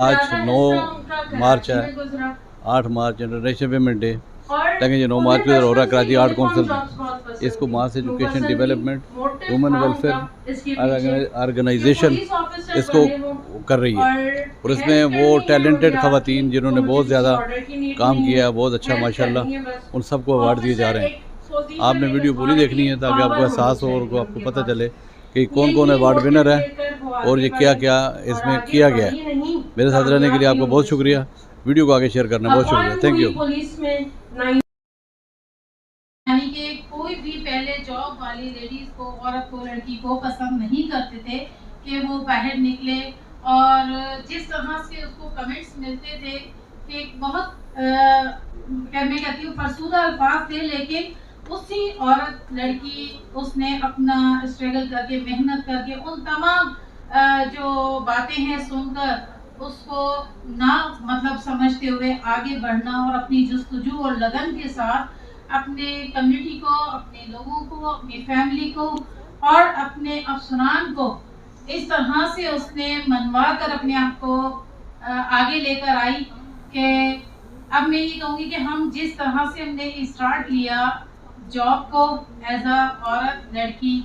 आज 9 मार्च है, 8 मार्च international women day, लेकिन ये 9 मार्च को इधर हो रहा है कराची आर्ट काउंसिल। इसको mass education development women welfare organisation इसको कर रही है, और इसमें वो टैलेंटेड ख़वातीन जिन्होंने बहुत ज़्यादा काम किया है, बहुत अच्छा माशाल्लाह, उन सबको अवार्ड दिए जा रहे हैं। आपने वीडियो पूरी देखनी है ताकि आपको एहसास हो और आपको पता चले कि कौन कौन अवार्ड विनर है और ये क्या क्या इसमें किया गया है। मेरे साथ रहने के लिए आपका बहुत शुक्रिया। वीडियो को आगे शेयर करना बहुत शुक्रिया। Thank you. यानी कि कोई भी पहले जॉब वाली लेडीज को, औरत को, लड़की को पसंद नहीं करते थे कि वो बाहर निकले, और जिस तरह से उसको कमेंट्स मिलते थे कि बहुत मैं कहती हूँ फरसूदा अल्फाज थे, लेकिन उसी औरत लड़की उसने अपना स्ट्रगल करके, मेहनत करके, उन तमाम जो बातें हैं सुनकर उसको ना मतलब समझते हुए आगे बढ़ना और अपनी जस्तजू और लगन के साथ अपने कम्युनिटी को, अपने लोगों को, अपनी फैमिली को और अपने अफसरान को इस तरह से उसने मनवा कर अपने आप को आगे लेकर आई कि अब मैं ये कहूँगी कि हम जिस तरह से हमने स्टार्ट लिया जॉब को एज अ औरत, लड़की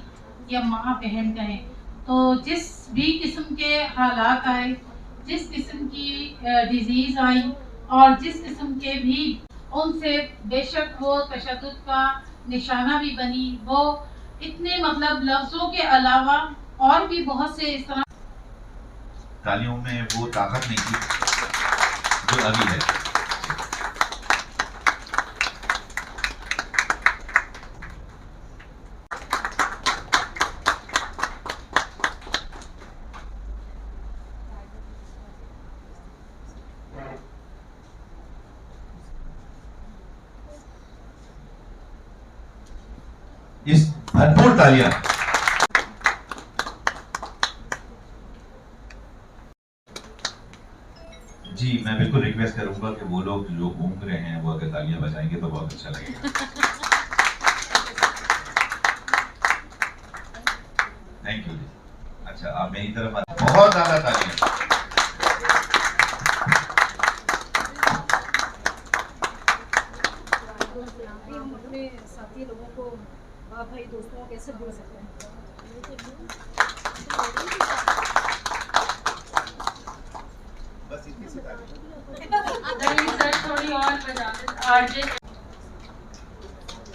या माँ, बहन कहें, तो जिस भी किस्म के हालात आए, जिस किस्म की डिजीज़ आई और जिस किस्म के भी उनसे बेशक वो तशद्दुद का निशाना भी बनी, वो इतने मतलब लफ्ज़ों के अलावा और भी बहुत से इस तरह तालियों में वो ताकत नहीं थी जो अभी है। इस भरपूर तालियां जी, मैं बिल्कुल रिक्वेस्ट करूंगा कि वो लोग जो घूम रहे हैं वो अगर तालियां बजाएंगे तो बहुत अच्छा लगेगा। थैंक यू जी। अच्छा, आप मेरी तरफ बहुत ज्यादा तालियां। हम अपने साथी लोगों को, भाई दोस्तों को कैसे भूल सकते हैं। बस इतनी सी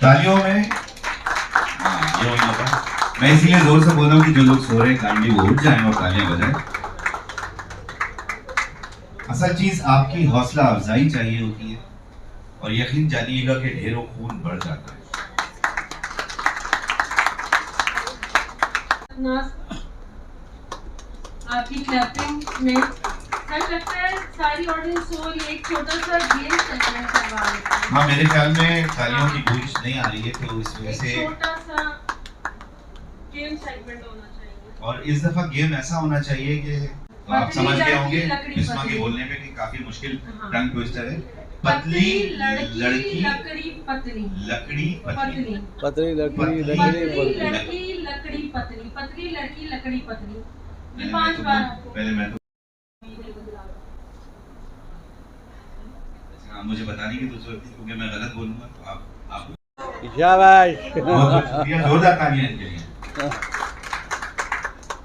तालियों में ये हो जाता। मैं इसीलिए जोर से बोल रहा हूँ कि जो लोग सो रहे हैं काइंडली वो उठ जाएं और तालियां बजाएं। असल चीज आपकी हौसला अफजाई चाहिए होती है, और यकीन जानिएगा कि ढेरों खून बढ़ जाता है। आपकी क्लैपिंग में सच लगता है सारी ऑडियंस और एक छोटा सा गेम सेगमेंट करवा लेते हैं। हाँ, मेरे ख्याल में तालियों की गूंज नहीं आ रही है, तो इस वजह से छोटा सा गेम सेगमेंट होना चाहिए। और इस दफा गेम ऐसा होना चाहिए कि तो आप समझ गए होंगे बिस्मा के बोलने पे कि काफी मुश्किल टंग ट्विस्टर है। पतली लड़की लकड़ी पतली, लकड़ी पतली, पतली लकड़ी लकड़ी लकड़ी पतली, पतली लड़की लकड़ी पतली। ये 5 बार पहले मैं तो मुझे बताने की तो जरूरत नहीं, क्योंकि मैं गलत बोलूंगा तो आप शाबाश। बहुत शुक्रिया, जोरदार तालियां इनके लिए।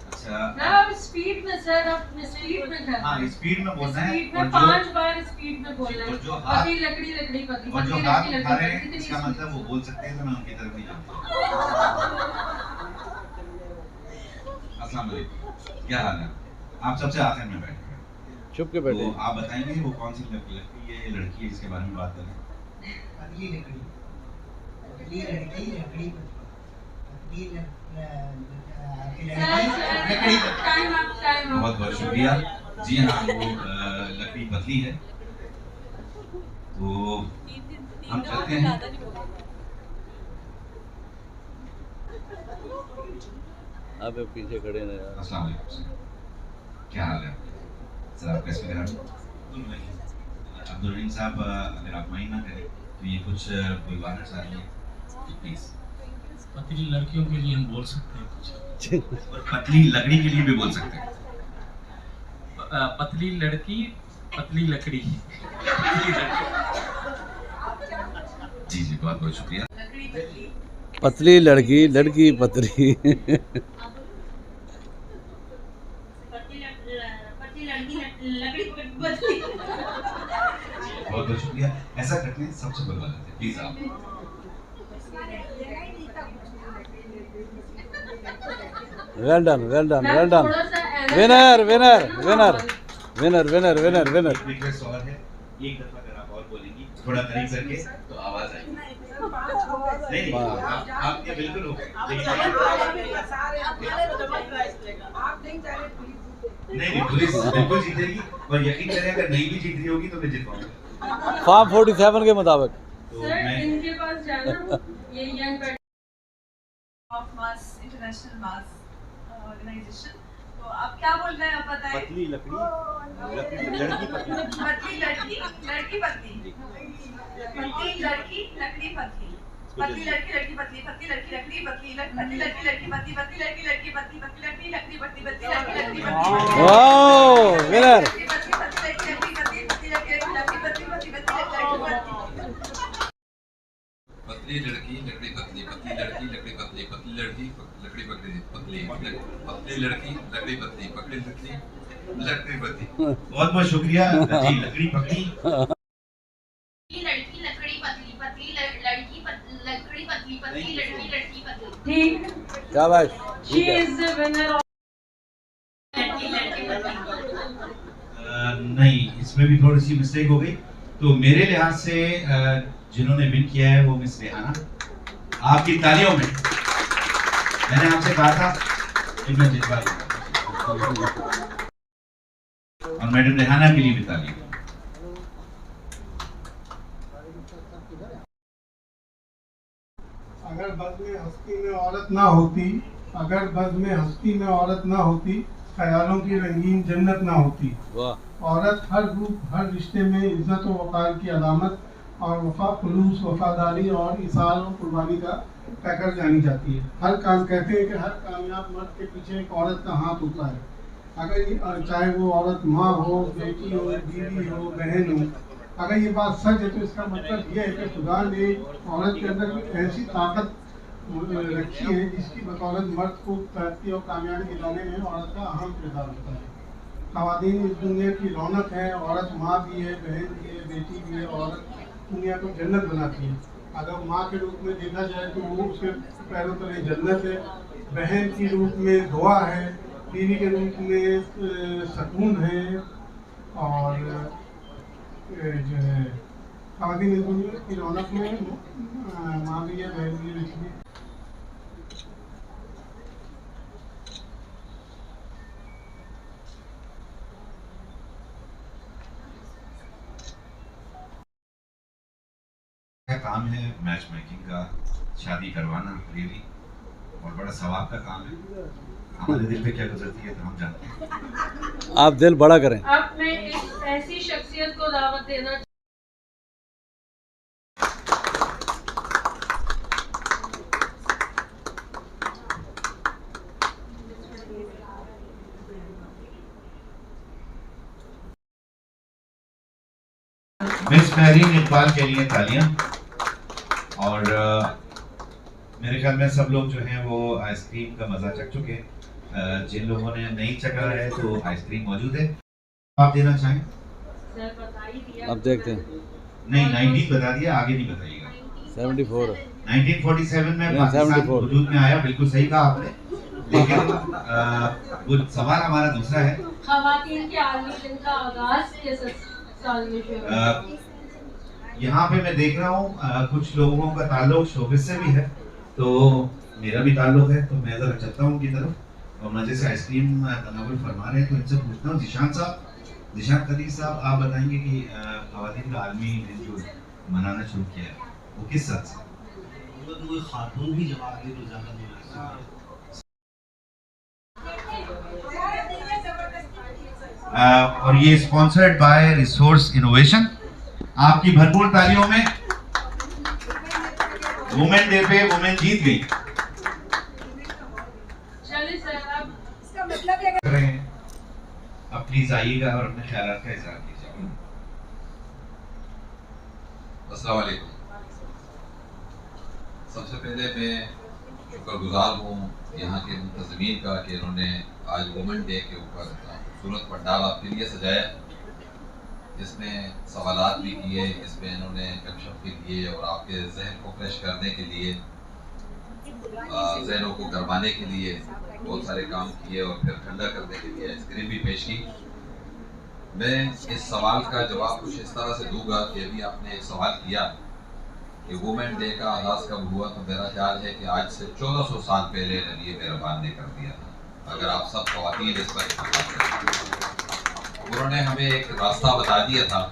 अच्छा, अब स्पीड में सर, अब स्पीड में करना है। हाँ, स्पीड में बोलना है, स्पीड में 5 बार स्पीड में बोलना है। और जो हाथ पतली लकड़ी लकड़ी पतली, और जो पतली हाथ लकड़ी उठा रहे लकड़ी हैं इसका मतलब वो बोल सकते हैं, तो मैं उनकी तरफ नहीं जाता। अस्सलाम वालेकुम, क्या हाल है? आप सबसे आखिर में बैठे हैं, चुप के बैठे। तो आप बताएंगे वो कौन सी लकड़ी है, लड़की है जिसके बारे में बात करें? पतली लकड़ी, पतली लड़की, लकड़ी पतली लकड़ी। बहुत बहुत शुक्रिया जी। हाँ, वो लकड़ी पतली है, तो हम चलते हैं। आप पीछे खड़े ना यार। अस्सलाम वालेकुम, क्या हाल है सर? आप कैसे हैं? अब्दुल रहीम साहब, अगर आप माइंड ना करें तो ये कुछ बुलवाना चाह रही है प्लीज। पतली लड़कियों के लिए हम बोल सकते हैं कुछ, और पतली लकड़ी के लिए भी बोल सकते हैं। पतली लड़की पतली लकड़ी। जी जी, बहुत बहुत शुक्रिया। पतली लड़की लड़की पतली बहुत बहुत शुक्रिया। ऐसा करते हैं, सबसे बुलवा लेते हैं प्लीज आप। Well done well done well done. Winner winner winner winner winner winner winner. Request और है, एक दफा अगर आप और बोलेंगी थोड़ा करीब करके तो आवाज आएगी। नहीं आप ये बिल्कुल हो नहीं पुलिस बिल्कुल जीतेगी, और यकीन करें अगर नहीं भी जीत रही होगी तो मैं जितवाऊंगा। फॉर्म 47 के मुताबिक। तो मैं इनके पास जाना, ये young of Mass International Mass Organisation. तो आप क्या बोल रहे हैं, आप बताएं। पतली लकड़ी लड़की पतली पतली लड़की लड़की पतली पतली लड़की लकड़ी पतली पतली लड़की लड़की पतली पतली लड़की लकड़ी पतली पतली लड़की लड़की पतली पतली लड़की लड़की पतली पतली लड़की लकड़ी पतली पतली लड़की लड़की पतली वाओ विनर। पतली पतली लड़की लकड़ी पतली पतली लड़की लकड़ी पतली पतली लड़की पतली लड़की लकड़ी पतली पतली लड़की लकड़ी पतली पतली लड़की लकड़ी पतली पतली पतली लड़की लकड़ी पतली पतली लकड़ी पतली। बहुत बहुत शुक्रिया जी। लकड़ी पतली लड़की लकड़ी पतली पतली लड़की लकड़ी पतली पतली लड़की लड़की पतली। ठीक, शाबाश। She is the winner of लड़की लड़की पतली। नहीं, इसमें भी थोड़ी सी मिस्टेक हो गई। तो मेरे लिहाज से जिन्होंने विन किया है वो मिस रेहाना। आपकी तालियों में मैंने आपसे कहा था कि मैं जितवा दूंगा, और मैडम रेहाना के लिए भी तालियां। अगर बज़्म हस्ती में औरत ना होती, अगर बज़्म हस्ती में औरत ना होती, ख्यालों की रंगीन जन्नत ना होती। औरत हर रूप हर रिश्ते में इज्जत और वक़ार की अलामत और वफा खुलूस वफादारी और इसार और कुर्बानी का कहकर जानी जाती है। हर काम कहते हैं कि हर कामयाब मर्द के पीछे एक औरत का हाथ होता है। अगर ये चाहे वो औरत माँ हो, बेटी हो, बीवी हो, बहन हो, अगर ये बात सच है तो इसका मतलब ये है कि खुदा ने औरत के अंदर एक ऐसी ताकत रखी है जिसकी बदौलत मर्द को तरक्की और कामयाबी दिलाने में औरत का अहम किरदार होता है। ख़वातीन इस दुनिया की रौनक है। औरत माँ भी है, बहन भी है, बेटी भी है। औरत दुनिया को जन्नत बनाती है। अगर माँ के रूप में देखा जाए तो वो उसके पैरों तले जन्नत है। बहन के रूप में दुआ है, बीवी के रूप में सुकून है, और जो है ख़वातीन इस दुनिया की रौनक में माँ भी है, बहन भी है, बेटी भी है। काम है मैच मेकिंग का, शादी करवाना रियली और बड़ा सवाब का काम है। हमारे दिल पे क्या गुजरती है तो हम जानते हैं। आप दिल बड़ा करें। अब मैं एक ऐसी शख्सियत को दावत देना मिस महरीन इकबाल के लिए तालियां। और मेरे ख्याल में सब लोग जो हैं वो आइसक्रीम का मज़ा चख चुके हैं। जिन लोगों ने नहीं चखा है तो आइसक्रीम मौजूद है। आप देना चाहें? अब देखते हैं। नहीं, 19 बता दिया, आगे नहीं बताइएगा। 74 1947 में पाकिस्तान वजूद में आया, बिल्कुल सही कहा आपने। लेकिन वो सवाल हमारा दूसरा है। ख़वातीन के आलमी दिन का आगाज किस साल में शुरू हुआ? यहाँ पे मैं देख रहा हूँ कुछ लोगों का ताल्लुक शोबिस से भी है, तो मेरा भी ताल्लुक है। तो मैं ज़रा चलता हूँ उनकी तरफ, और मजे से आइसक्रीम तनावुल फरमा रहे हैं। तो इनसे पूछता हूँ, जिशान साहब, जिशान कदीर साहब, आप बताएंगे कि ख़वातीन का आलमी दिन जो मनाना शुरू किया है वो किस साल से? कोई खातून भी जवाब दे तो ज़्यादा नहीं। और ये स्पॉन्सर्ड बाय रिसोर्स इनोवेशन। आपकी भरपूर तालियों में वुमेन डे पे वुमेन जीत गई। चलिए सर, अब कर रहे हैं अपनी प्लीज आइएगा और अपने ख्यालात का इजहार कीजिएगा। अस्सलाम वालेकुम। सबसे पहले मैं शुक्रगुजार हूँ यहाँ के मुंतज़मीन का कि इन्होंने आज वुमेन डे के ऊपर खूबसूरत पंडाल आपके लिए सजाया, जिसमें सवालात भी किए, इसमें इन्होंने गपशप भी किए और आपके जहन को फ्रेश करने के लिए, जहनों को गरमाने के लिए बहुत सारे काम किए और फिर ठंडा करने के लिए आइसक्रीम भी पेश की। मैं इस सवाल का जवाब कुछ इस तरह से दूंगा कि अभी आपने एक सवाल किया कि वुमेन डे का आगाज़ कब हुआ, तो मेरा ख्याल है कि आज से 1400 साल पहले नबी मेहरबान ने कर दिया था। अगर आप सब ख़वातीन इस पर उन्होंने हमें एक रास्ता बता दिया था,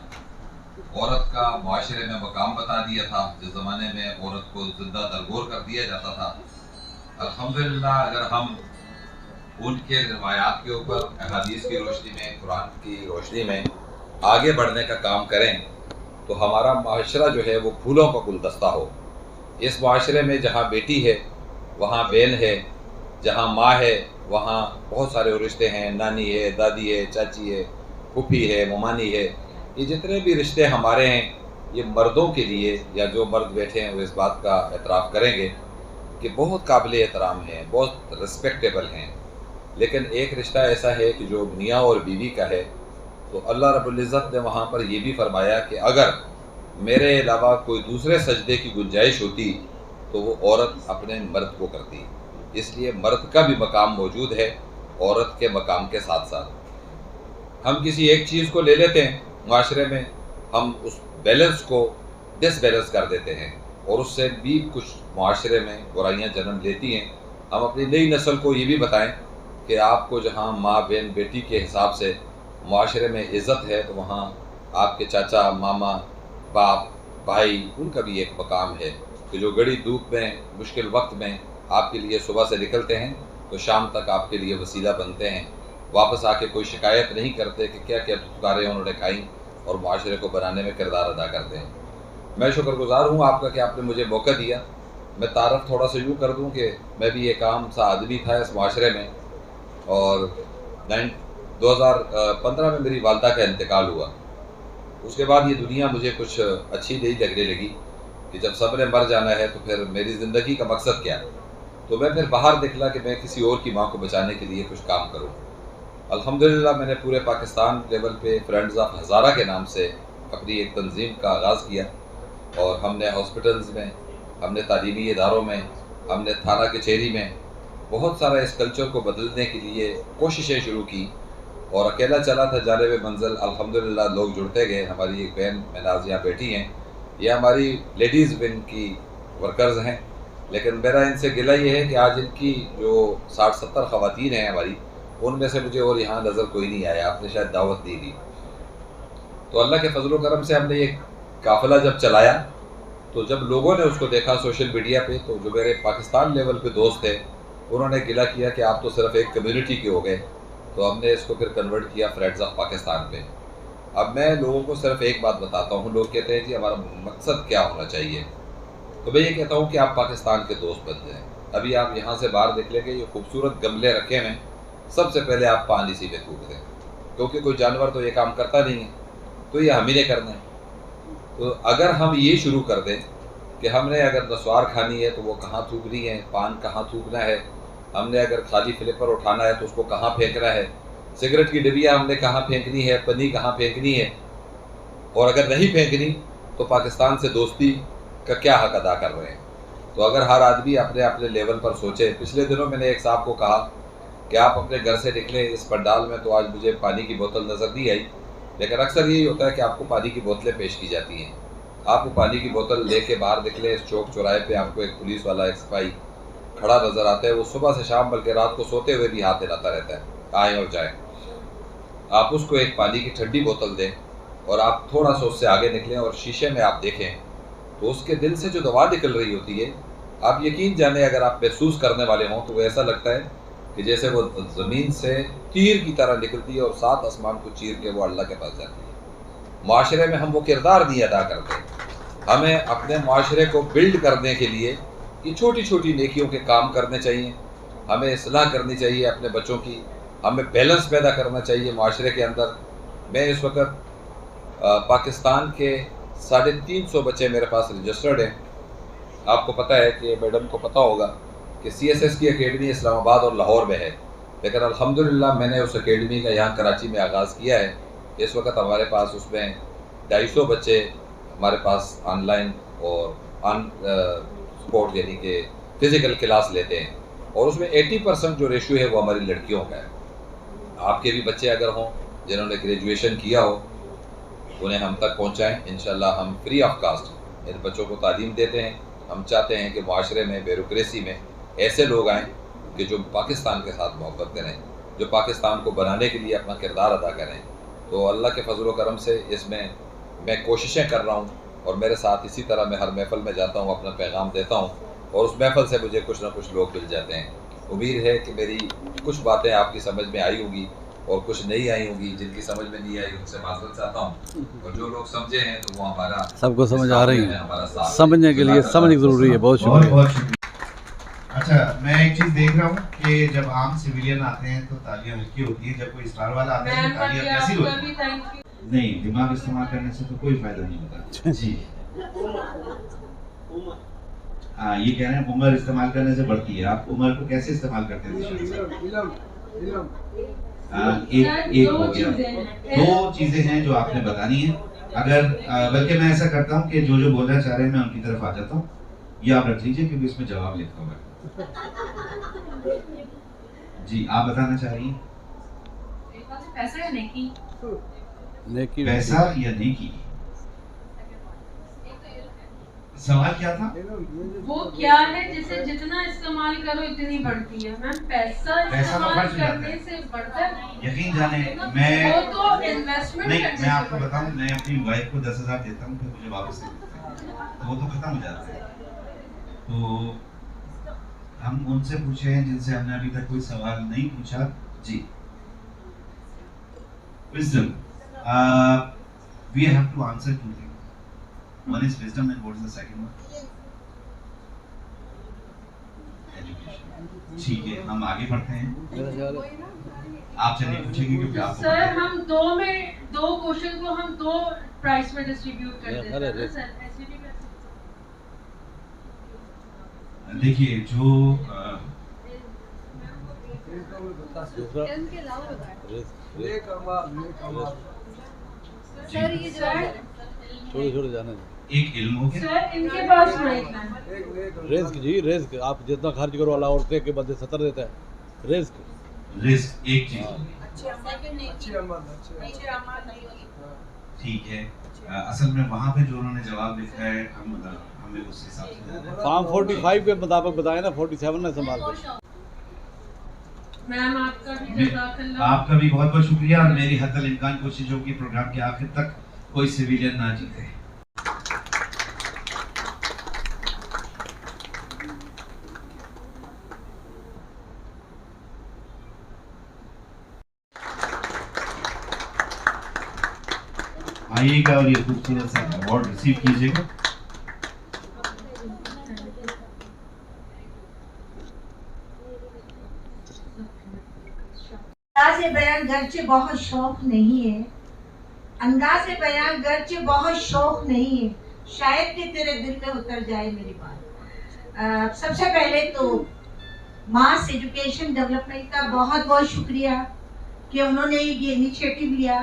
औरत का माशरे में मकाम बता दिया था। जिस ज़माने में औरत को जिंदा दरगोर कर दिया जाता था, अल्हम्दुलिल्लाह अगर हम उनके रिवायात के ऊपर अहादीस की रोशनी में, कुरान की रोशनी में आगे बढ़ने का काम करें तो हमारा माशरा जो है वो फूलों का गुलदस्ता हो। इस माशरे में जहाँ बेटी है वहाँ बहन है, जहाँ माँ है वहाँ बहुत सारे रिश्ते हैं, नानी है, दादी है, चाची है, फूफी है, ममानी है। ये जितने भी रिश्ते हमारे हैं ये मर्दों के लिए, या जो मर्द बैठे हैं वो इस बात का एतराफ़ करेंगे कि बहुत काबिल एहतराम हैं, बहुत रिस्पेक्टेबल हैं। लेकिन एक रिश्ता ऐसा है कि जो मियाँ और बीवी का है, तो अल्लाह रब्बुल इज़्ज़त ने वहाँ पर यह भी फरमाया कि अगर मेरे अलावा कोई दूसरे सजदे की गुंजाइश होती तो वो औरत अपने मर्द को करती। इसलिए मर्द का भी मकाम मौजूद है औरत के मकाम के साथ साथ। हम किसी एक चीज़ को ले लेते हैं माशरे में, हम उस बैलेंस को डिसबैलेंस कर देते हैं और उससे भी कुछ माशरे में बुराइयाँ जन्म लेती हैं। हम अपनी नई नस्ल को ये भी बताएं कि आपको जहाँ माँ बहन बेटी के हिसाब से माशरे में इज़्ज़त है, तो वहाँ आपके चाचा, मामा, बाप, भाई, उनका भी एक मकाम है कि जो गड़ी धूप में, मुश्किल वक्त में आपके लिए सुबह से निकलते हैं तो शाम तक आपके लिए वसीला बनते हैं। वापस आके कोई शिकायत नहीं करते कि क्या क्या पुकारें उन्होंने खाई, और माशरे को बनाने में किरदार अदा करते हैं। मैं शुक्रगुजार हूँ आपका कि आपने मुझे मौका दिया। मैं तारफ़ थोड़ा सा यूँ कर दूँ कि मैं भी एक आम सा आदमी था इस माशरे में, और 2015 में मेरी वालदा का इंतकाल हुआ। उसके बाद ये दुनिया मुझे कुछ अच्छी नहीं लगने लगी कि जब सब ने मर जाना है तो फिर मेरी ज़िंदगी का मकसद क्या। तो मैं फिर बाहर निकला कि मैं किसी और की माँ को बचाने के लिए कुछ काम करूँ। अल्हम्दुलिल्लाह मैंने पूरे पाकिस्तान लेवल पे फ्रेंड्स ऑफ हज़ारा के नाम से अपनी एक तंजीम का आगाज़ किया, और हमने हॉस्पिटल्स में, हमने तालीमी इदारों में, हमने थाना कचहरी में बहुत सारा इस कल्चर को बदलने के लिए कोशिशें शुरू की, और अकेला चला था जानिब मंजिल। अल्हम्दुलिल्लाह लोग जुड़ते गए। हमारी एक बहन महनाज यहाँ बैठी हैं, ये हमारी लेडीज़ विंग की वर्कर्स हैं, लेकिन मेरा इनसे गिला ये है कि आज इनकी जो 60-70 ख़वातीन हैं हमारी, उनमें से मुझे और यहाँ नज़र कोई नहीं आया। आपने शायद दावत दी थी। तो अल्लाह के फजल करम से हमने ये काफ़िला जब चलाया, तो जब लोगों ने उसको देखा सोशल मीडिया पे, तो जो मेरे पाकिस्तान लेवल पे दोस्त थे उन्होंने गिला किया कि आप तो सिर्फ एक कम्युनिटी के हो गए। तो हमने इसको फिर कन्वर्ट किया फ्रेंड्स ऑफ पाकिस्तान पे। अब मैं लोगों को सिर्फ एक बात बताता हूँ। लोग कहते हैं जी हमारा मकसद क्या होना चाहिए, तो मैं ये कहता हूँ कि आप पाकिस्तान के दोस्त बन जाएँ। अभी आप यहाँ से बाहर निकलेंगे, ये खूबसूरत गमले रखे हैं, सबसे पहले आप पानी इसी में थूक दें, क्योंकि कोई जानवर तो ये काम करता नहीं है, तो ये हम ही ने करना है। तो अगर हम ये शुरू कर दें कि हमने अगर नस्वार खानी है तो वो कहाँ थूकनी है, पान कहाँ थूकना है, हमने अगर खाली फ्लिपर उठाना है तो उसको कहाँ फेंकना है, सिगरेट की डिबिया हमने कहाँ फेंकनी है, पन्नी कहाँ फेंकनी है, और अगर नहीं फेंकनी तो पाकिस्तान से दोस्ती का क्या हक अदा कर रहे हैं। तो अगर हर आदमी अपने अपने लेवल पर सोचे। पिछले दिनों मैंने एक साहब को कहा कि आप अपने घर से निकले इस पंडाल में, तो आज मुझे पानी की बोतल नज़र नहीं आई, लेकिन अक्सर यही होता है कि आपको पानी की बोतलें पेश की जाती हैं। आप वो पानी की बोतल लेके बाहर निकले, इस चौक चौराहे पे आपको एक पुलिस वाला, एक सिपाही खड़ा नज़र आता है। वो सुबह से शाम बल्कि रात को सोते हुए भी हाथ हिलाता रहता है, आएँ और जाएँ। आप उसको एक पानी की ठंडी बोतल दें और आप थोड़ा सा उससे आगे निकलें और शीशे में आप देखें तो उसके दिल से जो दवा निकल रही होती है, आप यकीन जाने अगर आप महसूस करने वाले हों तो वो ऐसा लगता है कि जैसे वो ज़मीन से तीर की तरह निकलती है और 7 आसमान को चीर के वो अल्लाह के पास जाती है। माशरे में हम वो किरदार नहीं अदा करते। हमें अपने माशरे को बिल्ड करने के लिए ये छोटी छोटी नेकियों के काम करने चाहिए। हमें इस्लाह करनी चाहिए अपने बच्चों की, हमें बैलेंस पैदा करना चाहिए माशरे के अंदर। मैं इस वक्त पाकिस्तान के 350 बच्चे मेरे पास रजिस्टर्ड हैं। आपको पता है कि मैडम को पता होगा कि CSS की एकेडमी इस्लामाबाद और लाहौर में है, लेकिन अल्हम्दुलिल्लाह मैंने उस एकेडमी का यहाँ कराची में आगाज़ किया है। इस वक्त हमारे पास उसमें 250 बच्चे हमारे पास ऑनलाइन और ऑन स्पोर्ट यानी कि फ़िज़िकल क्लास लेते हैं, और उसमें 80% जो रेशियो है वो हमारी लड़कियों का है। आपके भी बच्चे अगर हों जिन्होंने ग्रेजुएशन किया हो, उन्हें हम तक पहुँचाएँ। इंशाल्लाह हम फ्री ऑफ कास्ट इन बच्चों को तालीम देते हैं। हम चाहते हैं कि माशरे में, ब्यूरोक्रेसी में ऐसे लोग आएँ कि जो पाकिस्तान के साथ मोहब्बत करें, जो पाकिस्तान को बनाने के लिए अपना किरदार अदा करें। तो अल्लाह के फजल व करम से इसमें मैं कोशिशें कर रहा हूँ, और मेरे साथ इसी तरह मैं हर महफ़िल में जाता हूँ, अपना पैगाम देता हूँ, और उस महफ़िल से मुझे कुछ ना कुछ लोग मिल जाते हैं। उम्मीद है कि मेरी कुछ बातें आपकी समझ में आई होगी और कुछ नहीं आई होगी। जिनकी समझ में नहीं आई उनसे माफ़रत चाहता हूँ, और जो लोग समझे हैं तो वो हमारा सबको समझ आ रही है। समझने के लिए समझ ज़रूरी है। बहुत शुक्रिया। अच्छा, मैं एक चीज़ देख रहा हूँ कि जब आम सिविलियन आते हैं तो तालियां हल्की होती हैं, जब कोई स्टार वाला आता है तो तालियां कैसी होती हैं? नहीं, दिमाग इस्तेमाल करने से तो कोई फायदा नहीं होता जी। हाँ, ये कह रहे हैं उम्र इस्तेमाल करने से बढ़ती है। आप उम्र को कैसे इस्तेमाल करते हैं? एक हो गया। 2 चीजें हैं जो आपने बतानी है। अगर बल्कि मैं ऐसा करता हूँ कि जो बोलना चाह रहे हैं मैं उनकी तरफ आ जाता हूँ, ये आप रख लीजिए क्योंकि इसमें जवाब लिखा हुआ है। जी, आप बताना चाह रही हैं? पैसा या नेकी? पैसा या नेकी? सवाल क्या था? वो क्या है जिसे जितना इस्तेमाल करो इतनी बढ़ती है। मैम, पैसा इस्तेमाल करने से बढ़ता है। यकीन जाने मैं वो तो इन्वेस्टमेंट नहीं, मैं आपको बताऊं, मैं अपनी वाइफ को 10,000 देता हूँ, फिर मुझे वापस दे देते हैं, तो वो तो खत्म हो जाता है। तो हम उनसे पूछे हैं जिनसे हमने अभी तक कोई सवाल नहीं पूछा। जी, wisdom. We have to answer 2 things. One is wisdom and what is the second one? Education. ठीक है, हम आगे बढ़ते हैं। आप चलिए पूछेंगे क्योंकि आपको सर हम 2 क्वेश्चन को हम 2 प्राइस में डिस्ट्रीब्यूट कर देते हैं ना सर, ऐसे भी कर सकते। देखिए जो इनके अलावा बताएं सर, ये छोड़े जाने एक इल्म हो गया सर, इनके पास माइक है। रिस्क जी, रिस्क आप जितना खर्च करो अल्लाह और के बदले 70 देता है। रिस्क एक चीज ठीक है। असल में वहाँ पे जो उन्होंने जवाब लिखा है हमें उस हिसाब से फॉर्म 45 के मुताबिक बताया ना, 47 ने संभाल के। मैम आपका भी बहुत बहुत शुक्रिया, और मेरी हद इम्कान कोशिश होगी प्रोग्राम के आखिर तक कोई सिविलियन ना जीते। आइएगा और ये खूबसूरत सा अवार्ड रिसीव कीजिएगा। अंदाज़े बयान गर्चे बहुत शौक नहीं है, अंदाज़े बयान गर्चे बहुत शौक नहीं है, शायद कि तेरे दिल में उतर जाए मेरी बात। सबसे पहले तो मास एजुकेशन डेवलपमेंट का बहुत बहुत शुक्रिया कि उन्होंने ये इनिशिएटिव लिया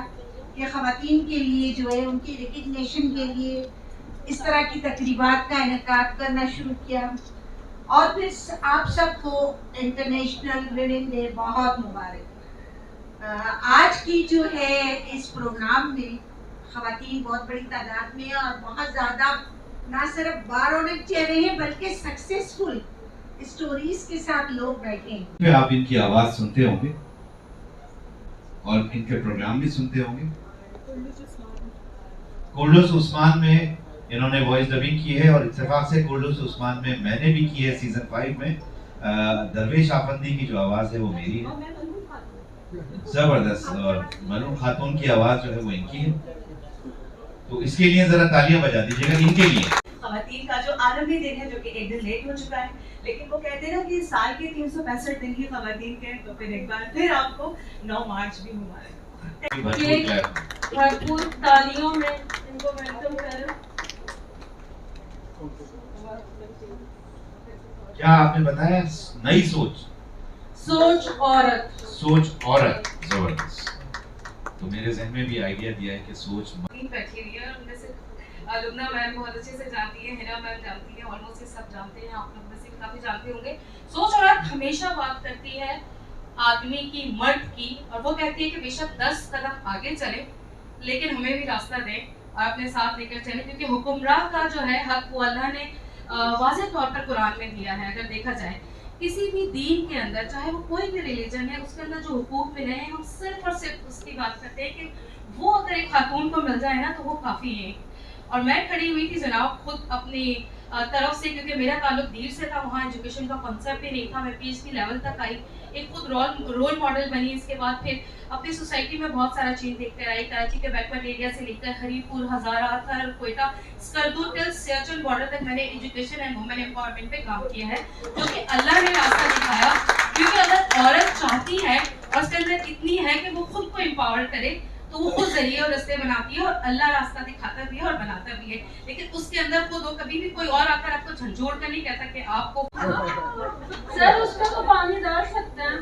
कि ख़वातीन के लिए जो है उनकी रिकग्निशन के लिए इस तरह की तकरीबात का इनेकाद करना शुरू किया। और फिर आप सबको इंटरनेशनल विमेन डे बहुत मुबारक। आज की जो है इस प्रोग्राम में ख़वातीन बहुत बड़ी तादाद में और बहुत ज़्यादा ना सिर्फ बारौनक चेहरे हैं बल्कि सक्सेसफुल स्टोरीज के साथ लोग बैठे हैं। आप इनकी आवाज़ सुनते होंगे और इनके प्रोग्राम भी सुनते होंगे। कुल्लूस उस्मान में इन्होंने वॉइस डबिंग की है, और इत्तेफाक से कुल्लूस उस्मान में मैंने भी की है सीजन 5 में। दरवेश आफंदी की जो आवाज़ है वो मेरी है, जबरदस्त। और मरूम खातून की आवाज़ जो है वो इनकी है, तो इसके लिए ज़रा तालियां बजा दीजिएगा इनके लिए। खवातीन का जो आलमी दिन है, जो कि एक दिन लेट हो चुका है, लेकिन वो कहते हैं ना कि साल के 365 दिन ही खवातीन के, तो फिर एक बार फिर आपको 9 मार्च भी मुबारक। भरपूर तालियों में इनको वेलकम करें। क्या आपने बताया? नई सोच, सोच औरत, सोच औरत, जबरदस्त। तो मेरे जहन में भी आइडिया दिया है कि सोच बैठी हुई है और उनमें से लुबना मैम बहुत अच्छे से जानती है, हिना मैम जानती है, ऑलमोस्ट ये सब जानते हैं, आप लोग में से काफी जानते होंगे। सोच औरत हमेशा बात करती है आदमी की, मर्द की, और वो कहती है कि बेशक 10 कदम आगे चले लेकिन हमें भी रास्ता दें और अपने साथ लेकर चले, क्योंकि हुक्मरान का जो है हक वो अल्लाह ने वाज़ेह तौर पर कुरान में दिया है। अगर देखा जाए किसी भी दीन के अंदर, चाहे वो कोई भी रिलीजन है, उसके अंदर जो हुकूक मिले हैं, हम सिर्फ और सिर्फ उसकी बात करते हैं कि वो अगर एक खातून को मिल जाए ना तो वो काफ़ी है। और मैं खड़ी हुई थी जनाब खुद अपनी तरफ से, क्योंकि मेरा ताल्लुक दीर से था, वहाँ एजुकेशन का कॉन्सेप्ट भी नहीं था, मैं PhD लेवल तक आई, एक खुद रोल मॉडल बनी। इसके बाद फिर अपनी सोसाइटी में बहुत सारा चीज़ देखते रही, कराची के बैकवर्ड एरिया से लेकर हरीपुर, हज़ारा, थर, कोयटा, स्कर्दू टिल सियाचिन बॉर्डर तक मैंने एजुकेशन एंड वुमेन एम्पावरमेंट पे काम किया है, जो कि अल्लाह ने रास्ता दिखाया। क्योंकि अगर औरत चाहती है और उसके अंदर इतनी है कि वो खुद को एम्पावर करे, तो वो खुद जरिए और रास्ते बनाती है, और अल्लाह रास्ता दिखाता भी है और बनाता भी है। लेकिन उसके अंदर खुद हो, कभी भी कोई और आकर आपको झंझोड़ कर नहीं कहता कि आपको सर उसका तो पानी डाल सकते हैं,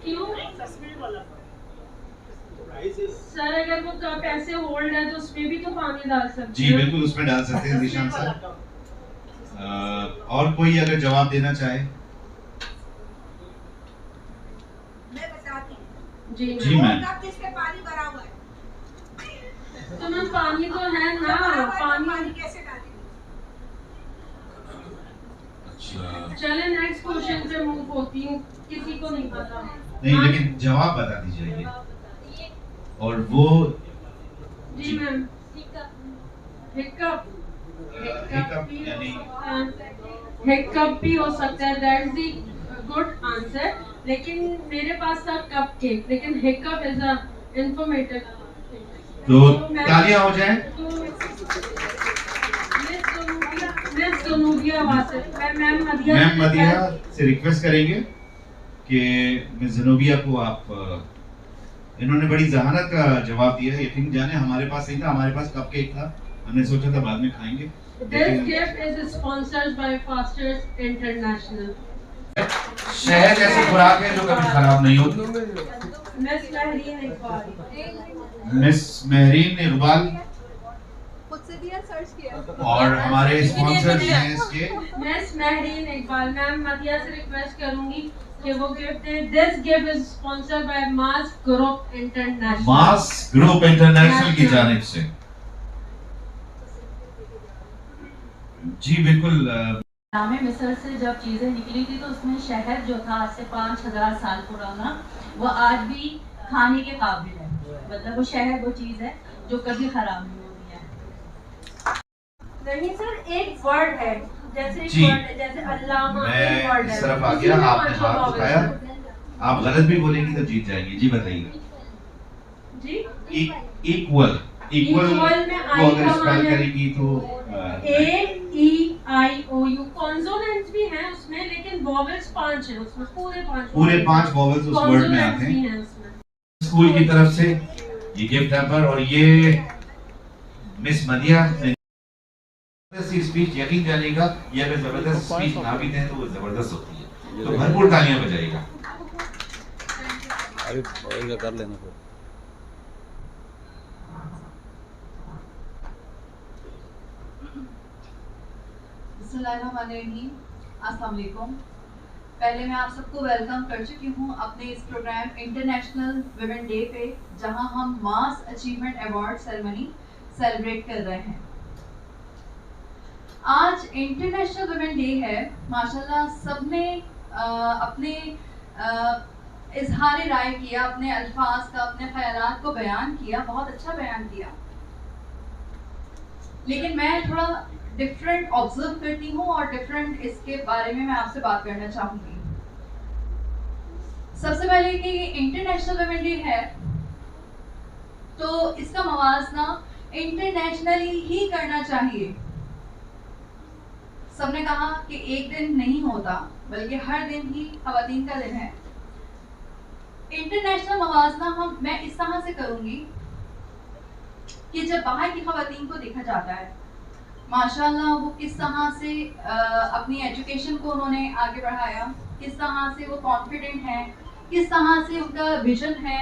क्यों सर? अगर वो कप ऐसे होल्ड है तो उसमें भी तो पानी डाल सकते हैं। जी बिल्कुल, उसमें डाल सकते हैं निशान साहब। और कोई अगर जवाब देना चाहे? जी मैम। किसके पानी भरा हुआ है? तो मैम पानी तो है ना, पानी कैसे डालेंगे? अच्छा, चले नेक्स्ट क्वेश्चन पे मूव होती हूँ, किसी को नहीं पता। नहीं लेकिन जवाब बता दीजिए। और वो जी मैम, हिकअप यानी हिकअप भी हो सकता है, दैट्स द गुड आंसर। लेकिन मेरे पास था कप केक, लेकिन हिकअप इज अ इंफॉर्मेटिव। तो तालियां हो जाए। मिस जनूबिया वासिफ, मैम मदिया से रिक्वेस्ट करेंगे कि मिस जनूबिया को आप, इन्होंने बड़ी जहानत का जवाब दिया है। यकीन जाने हमारे पास नहीं था, हमारे पास कपकेक था, हमने सोचा था बाद में खाएंगे। This gift is sponsored by Fasters International. शहद जैसी खुराक है जो कभी खराब नहीं होती। मिस महरीन इकबाल, मिस महरीन इकबाल खुद से भी सर्च किया और हमारे स्पॉन्सर्स हैं इसके। मिस महरीन इकबाल मैम, मदिया से रिक्वेस्ट करूंगी कि वो gift they. This gift is sponsored by mass Group international. Mass Group International की जानिब से। जी बिल्कुल। जामे मिस्र से जब चीज़ें निकली थी तो उसमें शहद जो था आज से 5000 साल पुराना, वो आज भी खाने के काबिल है। मतलब वो शहद वो चीज़ है जो कभी खराब नहीं होती है। नहीं सर, एक वर्ड है, जैसे एक जी, वर्ड है, जैसे अल्लामा एक मैं वर्ड इस है। तरफ आ गया, आपने हाथ उठाया, आप गलत भी बोलेंगी तो जीत जाएंगे। जी बताइए। जी इक्वल में को अगर स्पेल करेगी तो AEIOU कॉन्सोनेंट्स भी हैं उसमें, लेकिन वॉवेल्स 5 हैं उसमें, पूरे 5 वॉवेल्स उस वर्ड में आते हैं। स्कूल की तरफ से ये गिफ्ट हैम्पर, और ये मिस मदिया जबरदस्त स्पीच, यकीन जानिएगा ये अगर जबरदस्त स्पीच ना भी दें तो वो जबरदस्त होती है। तो भरपूर तालियां बजाइएगा। अरे कर लेना फिर। अस्सलाम वालेकुम। पहले मैं आप सबको वेलकम कर चुकी हूँ अपने इस प्रोग्राम इंटरनेशनल वुमेन डे पे, जहाँ हम मास अचीवमेंट अवार्ड सेरेमनी सेलिब्रेट कर रहे हैं। आज इंटरनेशनल वुमेन डे है। माशाल्लाह सबने अपने इजहार राय किया, अपने अल्फाज का, अपने ख्यालात को बयान किया, बहुत अच्छा बयान किया। लेकिन मैं थोड़ा डिफरेंट ऑब्जर्व करती हूँ और डिफरेंट इसके बारे में मैं आपसे बात करना चाहूंगी। सबसे पहले कि इंटरनेशनल वुमेन डे है तो इसका मवाजना इंटरनेशनली ही करना चाहिए। सबने कहा कि एक दिन नहीं होता बल्कि हर दिन ही खवातीन का दिन है। इंटरनेशनल मवाजना मैं इस तरह से करूंगी कि जब बाहर की खवातीन को देखा जाता है माशाल्लाह वो किस तरह से अपनी एजुकेशन को उन्होंने आगे बढ़ाया, किस तरह से वो कॉन्फिडेंट है, किस तरह से उनका विजन है,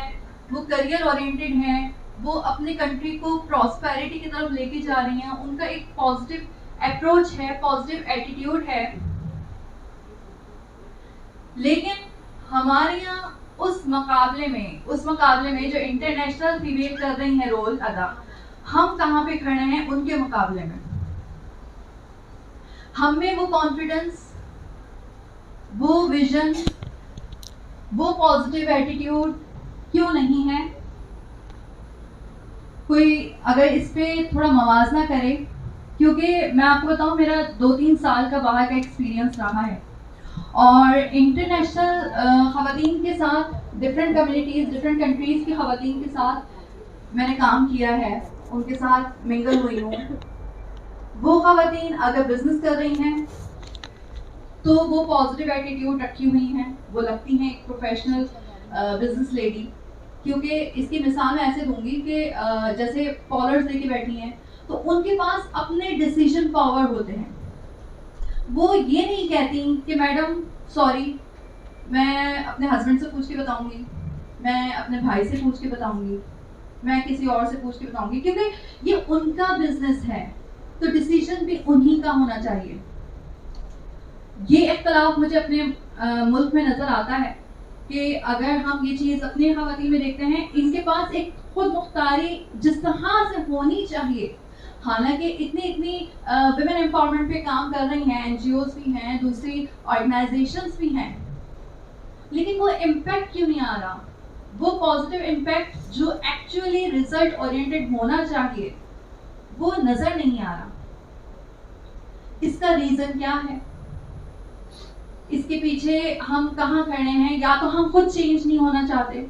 वो करियर ओरिएंटेड है, वो अपने कंट्री को प्रॉस्पेरिटी की तरफ लेके जा रही हैं, उनका एक पॉजिटिव अप्रोच है, पॉजिटिव एटीट्यूड है। लेकिन हमारे यहाँ उस मुकाबले में जो इंटरनेशनल फीमेल कर रही हैं रोल अदा, हम कहाँ पे खड़े हैं उनके मुकाबले में? हम में वो कॉन्फिडेंस, वो विजन, वो पॉजिटिव एटीट्यूड क्यों नहीं है? कोई अगर इस पे थोड़ा मवाजना करे, क्योंकि मैं आपको बताऊं मेरा 2-3 साल का बाहर का एक्सपीरियंस रहा है और इंटरनेशनल खवातीन के साथ, डिफरेंट कम्युनिटीज़, डिफरेंट कंट्रीज़ की खवातीन के साथ मैंने काम किया है, उनके साथ मिंगल हुई हूँ। वो खवातीन अगर बिजनेस कर रही हैं तो वो पॉजिटिव एटीट्यूड रखी हुई हैं, वो लगती हैं एक प्रोफेशनल बिजनेस लेडी। क्योंकि इसकी मिसाल मैं ऐसे दूंगी कि जैसे कॉलर्स लेके बैठी हैं तो उनके पास अपने डिसीजन पावर होते हैं। वो ये नहीं कहती कि मैडम सॉरी मैं अपने हस्बैंड से पूछ के बताऊंगी, मैं अपने भाई से पूछ के बताऊंगी, मैं किसी और से पूछ के बताऊंगी, क्योंकि ये उनका बिजनेस है तो डिसीजन भी उन्हीं का होना चाहिए। ये इख्तलाफ मुझे अपने मुल्क में नज़र आता है कि अगर हम ये चीज़ अपने खवातीन में देखते हैं, इनके पास एक खुद मुख्तारी जिस तरह से होनी चाहिए, हालांकि इतनी विमेन एम्पावरमेंट पे काम कर रही हैं, NGOs भी हैं, दूसरी ऑर्गेनाइजेशंस भी हैं, लेकिन वो इम्पैक्ट क्यों नहीं आ रहा? वो पॉजिटिव इम्पैक्ट जो एक्चुअली रिजल्ट ओरिएंटेड होना चाहिए वो नज़र नहीं आ रहा। इसका रीज़न क्या है? इसके पीछे हम कहाँ खड़े हैं? या तो हम खुद चेंज नहीं होना चाहते।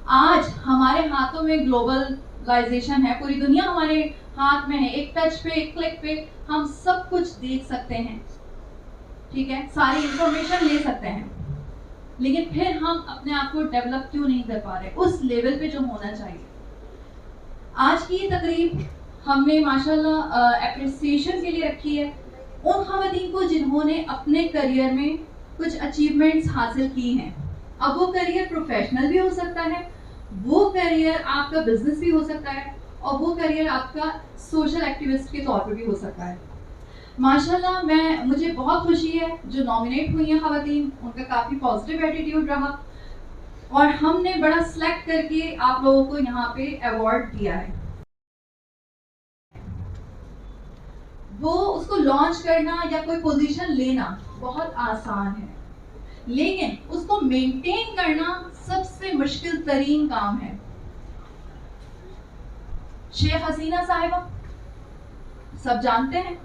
आज हमारे हाथों में ग्लोबलाइजेशन है, पूरी दुनिया हमारे हाथ में है, एक टच पे, एक क्लिक पे हम सब कुछ देख सकते हैं, ठीक है, सारी इंफॉर्मेशन ले सकते हैं, लेकिन फिर हम अपने आप को डेवलप क्यों नहीं कर पा रहे उस लेवल पे जो होना चाहिए? आज की ये तकरीब हमने माशाल्लाह एप्रिसिएशन के लिए रखी है उन खवातीन को जिन्होंने अपने करियर में कुछ अचीवमेंट्स हासिल की हैं। अब वो करियर प्रोफेशनल भी हो सकता है, वो करियर आपका बिजनेस भी हो सकता है, और वो करियर आपका सोशल एक्टिविस्ट के तौर पर भी हो सकता है। माशाल्लाह मुझे बहुत खुशी है जो नॉमिनेट हुई हैं खवातीन, उनका काफ़ी पॉजिटिव एटीट्यूड रहा और हमने बड़ा सिलेक्ट करके आप लोगों को यहाँ पे अवार्ड दिया है। वो उसको लॉन्च करना या कोई पोजीशन लेना बहुत आसान है, लेकिन उसको मेंटेन करना सबसे मुश्किल तरीन काम है। शेख हसीना साहिबा सब जानते हैं,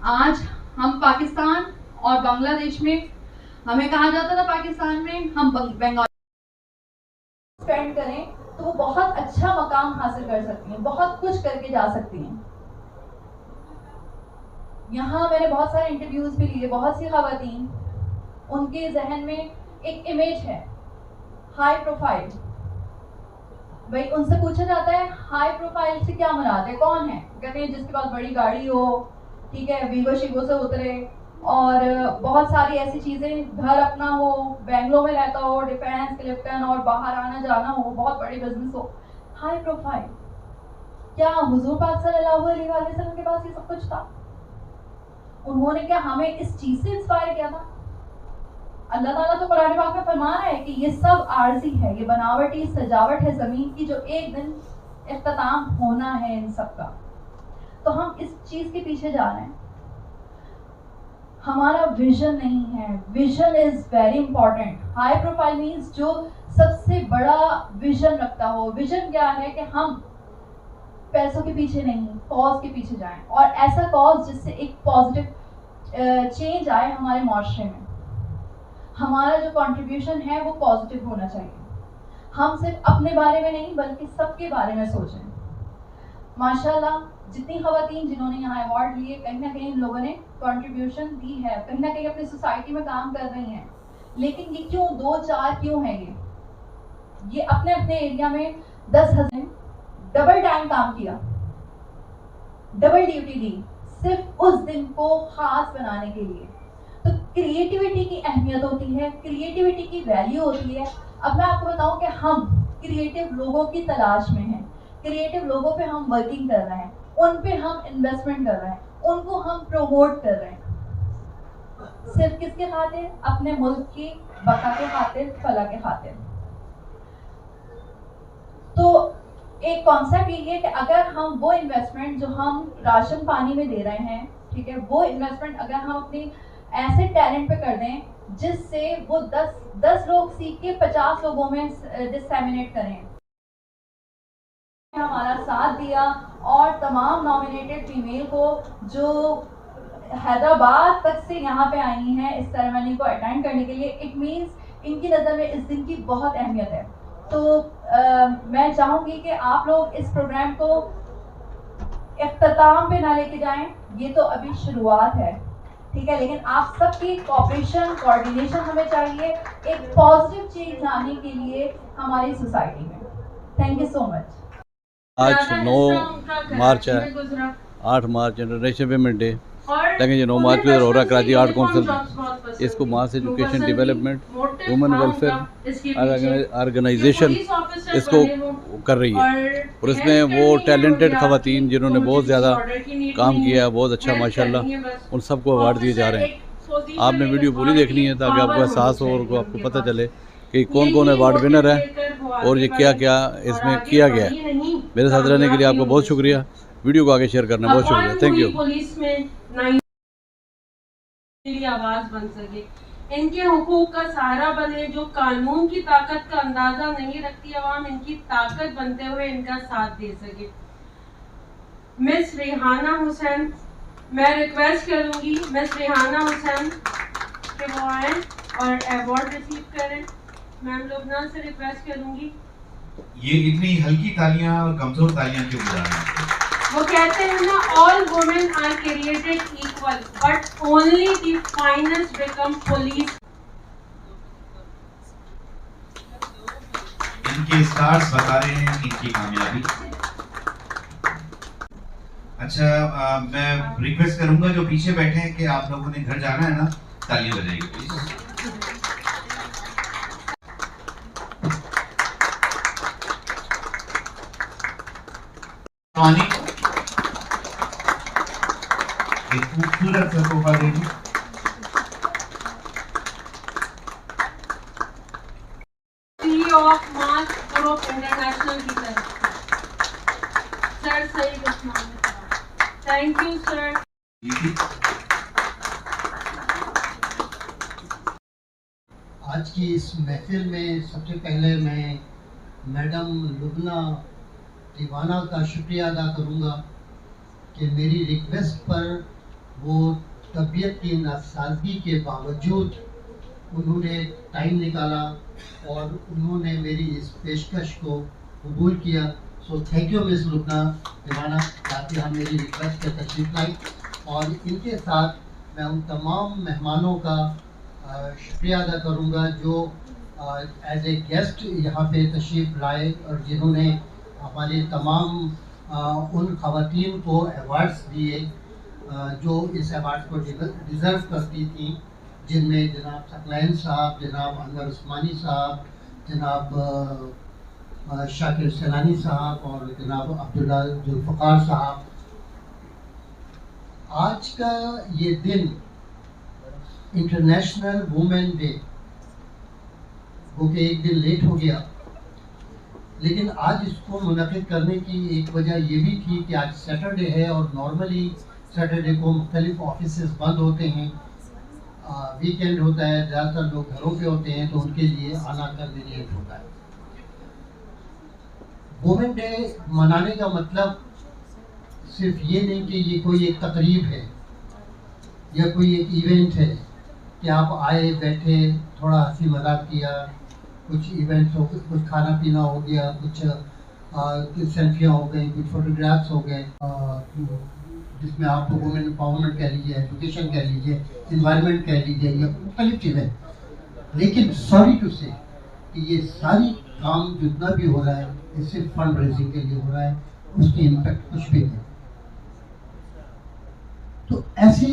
आज हम पाकिस्तान और बांग्लादेश में, हमें कहा जाता था पाकिस्तान में हम बंगाल स्पेंड करें तो वो बहुत अच्छा मकाम हासिल कर सकती हैं, बहुत कुछ करके जा सकती हैं। यहाँ मैंने बहुत सारे इंटरव्यूज भी लिए, बहुत सी खवातीन, उनके जहन में एक इमेज है हाई प्रोफाइल। भाई उनसे पूछा जाता है हाई प्रोफाइल से क्या मुराद है, कौन है? कहते हैं जिसके पास बड़ी गाड़ी हो, ठीक है, वीगो शिगो से उतरे और बहुत सारी ऐसी चीज़ें, घर अपना हो, बेंगलोर में रहता हो, डिफेंस, क्लिफ्टन और बाहर आना जाना हो, बहुत बड़े बिजनेस हो, हाई प्रोफाइल। क्या हुजूर पाक सल्लल्लाहु अलैहि वसल्लम के पास ये सब कुछ था? उन्होंने क्या हमें इस चीज़ से इंस्पायर किया था? अल्लाह ताला तो कुरान पाक में फरमा रहा है कि ये सब आर्जी है, ये बनावटी सजावट है ज़मीन की जो एक दिन इख्तिताम होना है इन सब का। तो हम इस चीज़ के पीछे जा रहे हैं, हमारा विजन नहीं है। Vision is very important. High profile means जो सबसे बड़ा विजन रखता हो। विजन क्या है कि हम पैसों के पीछे नहीं, कॉज के पीछे जाएं, और ऐसा कॉज जिससे एक पॉजिटिव चेंज आए हमारे माशरे में। हमारा जो कंट्रीब्यूशन है वो पॉजिटिव होना चाहिए। हम सिर्फ अपने बारे में नहीं बल्कि सबके बारे में सोचें। माशाल्लाह जितनी खवातीन जिन्होंने यहाँ अवार्ड लिए, कहीं ना कहीं इन लोगों ने कंट्रीब्यूशन दी है, कहीं ना कहीं अपनी सोसाइटी में काम कर रही हैं। लेकिन ये क्यों 2-4 क्यों है? ये अपने अपने एरिया में 10,000 डबल टाइम काम किया, डबल ड्यूटी दी, सिर्फ उस दिन को खास बनाने के लिए। तो क्रिएटिविटी की अहमियत होती है, क्रिएटिविटी की वैल्यू होती है। अब मैं आपको बताऊं कि हम क्रिएटिव लोगों की तलाश में हैं, क्रिएटिव लोगों पे हम वर्किंग कर रहे हैं, उन पे हम इन्वेस्टमेंट कर रहे हैं, उनको हम प्रमोट कर रहे हैं। सिर्फ किसके खातिर? अपने मुल्क की बका के खातिर, फला के खातिर। तो एक कॉन्सेप्ट ये है कि अगर हम वो इन्वेस्टमेंट जो हम राशन पानी में दे रहे हैं, ठीक है, वो इन्वेस्टमेंट अगर हम अपनी ऐसे टैलेंट पे कर दें जिससे वो 10 लोग सीख के 50 लोगों में डिसेमिनेट करें। हमारा साथ दिया और तमाम नॉमिनेटेड फीमेल को जो हैदराबाद तक से यहाँ पे आई हैं इस सेरेमनी को अटेंड करने के लिए, इट मीन्स इनकी नज़र में इस दिन की बहुत अहमियत है। तो मैं चाहूँगी कि आप लोग इस प्रोग्राम को इख्तिताम पे ना लेके जाएं, ये तो अभी शुरुआत है, ठीक है, लेकिन आप सबकी कोऑपरेशन, कोऑर्डिनेशन हमें चाहिए एक पॉजिटिव चेंज लाने के लिए हमारी सोसाइटी में। Thank you so much. आज 9 मार्च है, 8 मार्च इंटरनेशनल विमेन डे, लेकिन ये 9 मार्च को इधर हो रहा है कराची आर्ट काउंसिल में। इसको mass education development, women welfare organisation इसको कर रही है, और इसमें वो टैलेंटेड खवातीन जिन्होंने बहुत ज़्यादा काम किया है, बहुत अच्छा माशाल्लाह, उन सबको अवार्ड दिए जा रहे हैं। आपने वीडियो पूरी देखनी है ताकि आपको एहसास हो और आपको पता चले कि कौन कौन अवार्ड विनर है और ये क्या क्या इसमें किया गया है। मेरे साथ रहने के लिए आपको बहुत शुक्रिया, वीडियो को आगे शेयर करना बहुत शुक्रिया, थैंक यू। पुलिस में आवाज बन सके, इनके हुकूक का सहारा बने, जो कानून की ताकत का अंदाजा नहीं रखती अवाम, इनकी ताकत बनते हुए इनका साथ दे सके। मिस रिहाना हुसैन, मैं रिक्वेस्ट करूंगी मिस रिहाना हुसैन कि वो आए और अवार्ड रिसीव करें। मैम लुबना से रिक्वेस्ट करूंगी। ये इतनी हल्की तालियां और कमजोर तालियां क्यों बजा रहे हैं? वो कहते हैं ना, all women are created equal but only the finest become police. इनके स्टार्स बता रहे हैं इनकी कामयाबी। अच्छा, मैं रिक्वेस्ट करूंगा जो पीछे बैठे हैं कि आप लोगों ने घर जाना है ना, तालियां बजाइए प्लीज। एक खूबसूरत सा तोहफा देंगे। CEO of Mass Group International की तरफ sir Saeed Usman, thank you sir. आज की इस महफिल में सबसे पहले मैं मैडम लुबना दीवाना का शुक्रिया अदा करूंगा कि मेरी रिक्वेस्ट पर वो तबीयत की नासाजगी के बावजूद उन्होंने टाइम निकाला और उन्होंने मेरी इस पेशकश को कबूल किया। So thank you miss Lubna दीवाना, ताकि हम मेरी रिक्वेस्ट पर तशरीफ लाई। और इनके साथ मैं उन तमाम मेहमानों का शुक्रिया अदा करूंगा जो एज ए गेस्ट यहाँ पे तशरीफ लाए और जिन्होंने हमारे तमाम उन खवातीन को अवार्ड्स दिए जो इस अवार्ड को डिज़र्व करती थी, जिनमें जनाब सकलैन साहब, जनाब अनवर उस्मानी साहब, जनाब शाकिर सैलानी साहब और जनाब अब्दुल्ला जुल्फ़कार साहब। आज का ये दिन इंटरनेशनल वुमेन डे, वो कि एक दिन लेट हो गया, लेकिन आज इसको मुनक़िद करने की एक वजह ये भी थी कि आज सैटरडे है और नॉर्मली सैटरडे को मुख्तलिफ ऑफिसेस बंद होते हैं, वीकेंड होता है, ज़्यादातर लोग घरों पे होते हैं, तो उनके लिए आना कन्वीनियंट होता है। वुमेन डे मनाने का मतलब सिर्फ ये नहीं कि ये कोई एक तकरीब है या कोई एक इवेंट है कि आप आए, बैठे, थोड़ा हंसी मजाक किया, कुछ इवेंट्स हो, कुछ खाना पीना हो गया, कुछ सेल्फियाँ हो गई, कुछ फोटोग्राफ्स हो गए, जिसमें आप वुमेन एम्पावरमेंट कह लीजिए, एजुकेशन कह लीजिए, इन्वायरमेंट कह लीजिए, या मुख्तलिफ चीज़ें। लेकिन सॉरी टू से कि ये सारी काम जितना भी हो रहा है ये सिर्फ फंड रेजिंग के लिए हो रहा है, उसकी इम्पैक्ट कुछ भी नहीं। तो ऐसी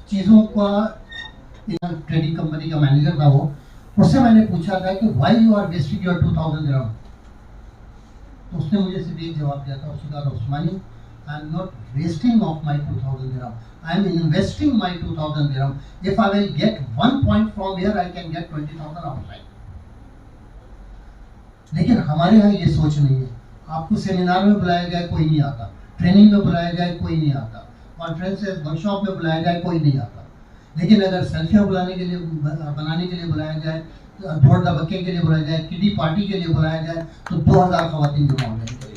चीज़ों का ट्रेडिंग कंपनी का मैनेजर था वो, उससे मैंने पूछा था कि why you are wasting your 2000 dirham. तो उसने मुझे सिर्फ एक जवाब दिया था, उसने कहा Usmani, I am not wasting of my 2000 dirham, I am investing my 2000 dirham. If I will get 1 point from here I can get 20,000 outside. लेकिन हमारे यहाँ ये सोच नहीं है। आपको सेमिनार में बुलाया जाए कोई नहीं आता, ट्रेनिंग में बुलाया जाए कोई नहीं आता, कॉन्फ्रेंसेस वर्कशॉप में बुलाया जाए कोई नहीं आता। लेकिन अगर सेल्फियाँ बनाने के लिए बुलाया जाए, दौड़ दबक्के के लिए बुलाया जाए, किडी पार्टी के लिए बुलाया जाए, तो 2000 खवातीन जमा हो जाएंगे।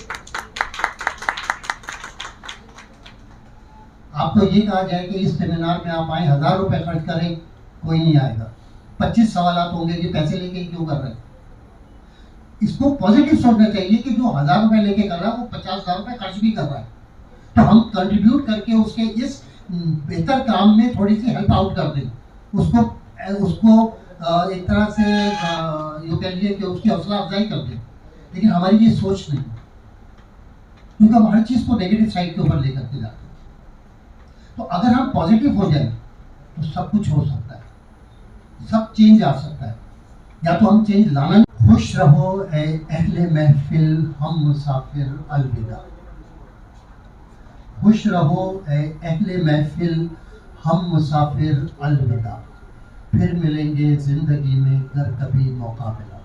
आपको ये कहा जाए कि इस सेमिनार में आप आए, 1000 रुपए खर्च करें, कोई नहीं आएगा। 25 सवाल होंगे कि पैसे लेके क्यों कर रहे हैं। इसको पॉजिटिव सोचना चाहिए कि जो 1000 रुपए लेके कर रहा है वो 50,000 रुपए खर्च भी कर रहा है, तो हम कंट्रीब्यूट करके उसके इस बेहतर काम में थोड़ी सी हेल्प आउट कर दें, उसको एक तरह से यूँ कह लीजिए कि उसकी हौसला अफजाई कर दें। लेकिन हमारी ये सोच नहीं, क्योंकि हम हर चीज़ को नेगेटिव साइड के ऊपर लेकर के जाते हैं। तो अगर हम पॉजिटिव हो जाए तो सब कुछ हो सकता है, सब चेंज आ सकता है, या तो हम चेंज लाना। खुश रहो ए अहले महफिल, हम मुसाफिर अलविदा। खुश रहो ए अहले महफिल, हम मुसाफिर अलविदा। फिर मिलेंगे जिंदगी में अगर कभी मौका मिला।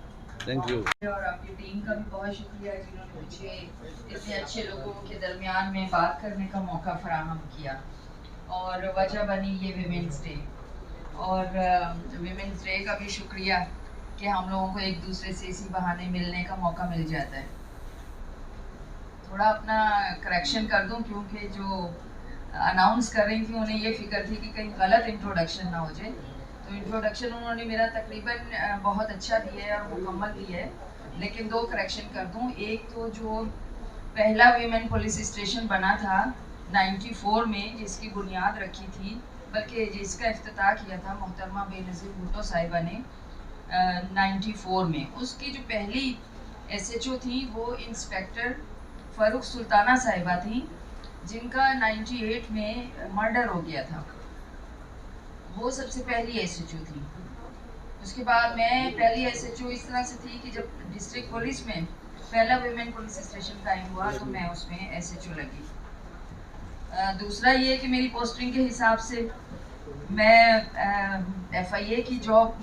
Thank you. और आपकी टीम का भी बहुत शुक्रिया जिन्होंने मुझे इतने अच्छे लोगों के दरमियान में बात करने का मौका फराहम किया। और वजह बनी ये विमेंस डे, और विमेंस डे का भी शुक्रिया कि हम लोगों को एक दूसरे से इसी बहाने मिलने का मौका मिल जाता है। थोड़ा अपना करेक्शन कर दूं, क्योंकि जो अनाउंस कर रही थी उन्हें ये फिक्र थी कि कहीं गलत इंट्रोडक्शन ना हो जाए। तो इंट्रोडक्शन उन्होंने मेरा तकरीबन बहुत अच्छा दिया है और मुकम्मल दिया है, लेकिन 2 करेक्शन कर दूं। एक तो जो पहला वीमेन पुलिस स्टेशन बना था 94 में, जिसकी बुनियाद रखी थी, बल्कि जिसका इफ्तिताह किया था मोहतरमा बेनज़ीर भुट्टो साहिबा ने 94 में, उसकी जो पहली SHO थी वो इंस्पेक्टर फ़ारूक सुल्ताना साहिबा थी, जिनका 98 में मर्डर हो गया था। वो सबसे पहली SHO थी। उसके बाद मैं पहली SHO इस तरह से थी कि जब डिस्ट्रिक्ट पुलिस में पहला वुमेन पुलिस स्टेशन कायम हुआ तो मैं उसमें SHO लगी। दूसरा ये कि मेरी पोस्टिंग के हिसाब से मैं FIA की जॉब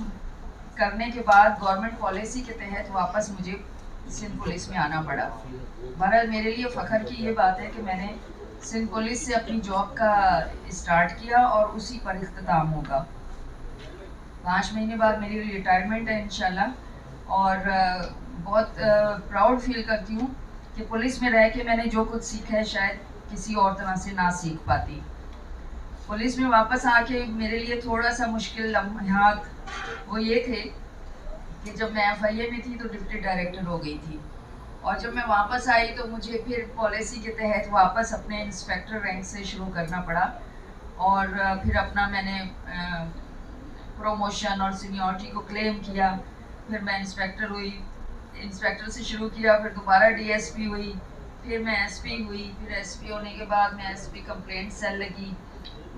करने के बाद गवर्नमेंट पॉलिसी के तहत वापस मुझे सिंध पुलिस में आना पड़ा। बहरहाल मेरे लिए फ़ख्र की ये बात है कि मैंने सिंध पुलिस से अपनी जॉब का स्टार्ट किया और उसी पर इख्तिताम होगा। 5 महीने बाद मेरी रिटायरमेंट है इंशाल्लाह, और बहुत प्राउड फील करती हूँ कि पुलिस में रह के मैंने जो कुछ सीखा है शायद किसी और तरह से ना सीख पाती। पुलिस में वापस आके मेरे लिए थोड़ा सा मुश्किल लम्हात वो ये थे कि जब मैं FIA में थी तो डिप्टी डायरेक्टर हो गई थी, और जब मैं वापस आई तो मुझे फिर पॉलिसी के तहत वापस अपने इंस्पेक्टर रैंक से शुरू करना पड़ा, और फिर अपना मैंने प्रमोशन और सीनियरिटी को क्लेम किया। फिर मैं इंस्पेक्टर हुई, इंस्पेक्टर से शुरू किया, फिर दोबारा DSP हुई, फिर मैं SP हुई, फिर SP होने के बाद मैं SP कंप्लेंट सेल लगी,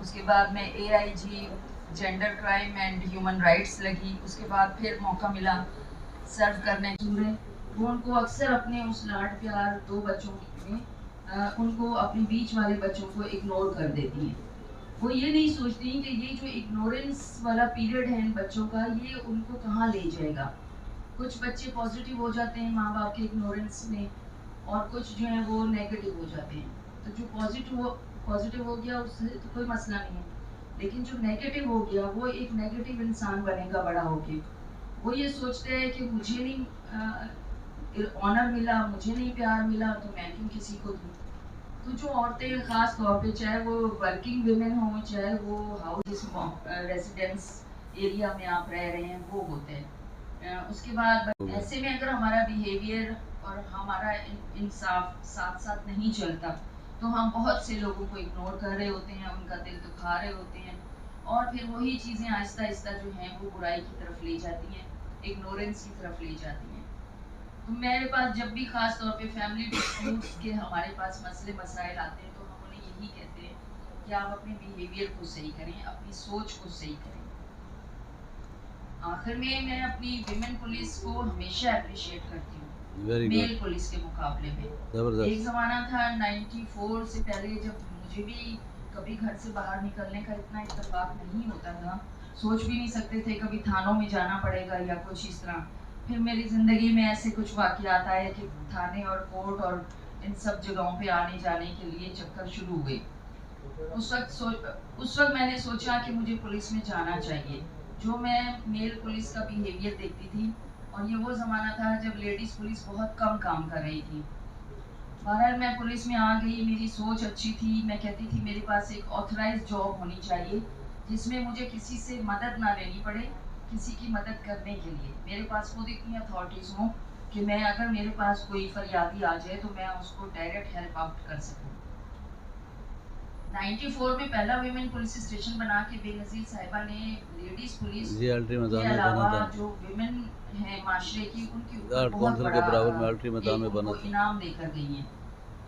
उसके बाद मैं AIG gender crime and human rights लगी। उसके बाद फिर मौका मिला सर्व करने के। वो उनको अक्सर अपने उस लाड प्यार 2 बच्चों में उनको अपने बीच वाले बच्चों को इग्नोर कर देती हैं। वो ये नहीं सोचती कि ये जो इग्नोरेंस वाला पीरियड है इन बच्चों का, ये उनको कहाँ ले जाएगा। कुछ बच्चे पॉजिटिव हो जाते हैं माँ बाप के इग्नोरेंस में, और कुछ जो है वो नेगेटिव हो जाते हैं। तो जो पॉजिटिव हो गया उससे तो कोई मसला नहीं है, लेकिन जो नेगेटिव हो गया वो एक नेगेटिव इंसान बनेगा बड़ा होके। वो ये सोचते हैं कि मुझे नहीं ऑनर मिला, मुझे नहीं प्यार मिला, तो मैं क्यों किसी को दूँ। तो जो औरतें ख़ास तौर पे, चाहे वो वर्किंग वुमेन हों, चाहे वो हाउस रेजिडेंस एरिया में आप रह रहे हैं, वो होते हैं। उसके बाद ऐसे में अगर हमारा बिहेवियर और हमारा इंसाफ साथ साथ नहीं चलता तो हम बहुत से लोगों को इग्नोर कर रहे होते हैं, उनका दिल दुखा रहे होते हैं और फिर वही चीज़ें आहिस्ता आहिस्ता जो हैं वो बुराई की तरफ ले जाती हैं, इग्नोरेंस की तरफ ले जाती हैं। तो मेरे पास जब भी ख़ास तौर पे फैमिली डिस्प्यूट्स के हमारे पास मसले मसाइल आते हैं तो हम उन्हें यही कहते हैं कि आप अपने बिहेवियर को सही करें, अपनी सोच को सही करें। आखिर में मैं अपनी विमेन पुलिस को हमेशा अप्रिशिएट करती हूँ मेल पुलिस के मुकाबले में। एक ज़माना था 94 से पहले जब मुझे भी कभी घर से बाहर निकलने का इतना इत्तेफाक नहीं होता था, सोच भी नहीं सकते थे कभी थानों में जाना पड़ेगा या कुछ इस तरह। फिर मेरी ज़िंदगी में ऐसे कुछ वाक़यात आए कि थाने और कोर्ट और इन सब जगहों पे आने जाने के लिए चक्कर शुरू हुए। उस वक्त मैंने सोचा कि मुझे पुलिस में जाना चाहिए। जो मैं मेल पुलिस का बिहेवियर देखती थी और ये वो ज़माना था जब लेडीज़ पुलिस बहुत कम काम कर रही थी। बहरहाल मैं पुलिस में आ गई, मेरी सोच अच्छी थी। मैं कहती थी मेरे पास एक ऑथराइज जॉब होनी चाहिए जिसमें मुझे किसी से मदद ना लेनी पड़े, किसी की मदद करने के लिए मेरे पास खुद इतनी अथॉरिटीज़ हों कि मैं अगर मेरे पास कोई फरियादी आ जाए तो मैं उसको डायरेक्ट हेल्प आउट कर सकूँ। 94 में पहला विमेन पुलिस स्टेशन बना के बेनज़ीर साहिबा ने लेडीज़ पुलिस के अलावा जो विमेन हैं माशरे की उनके ऊपर बहुत बड़ा इनाम देकर गई हैं।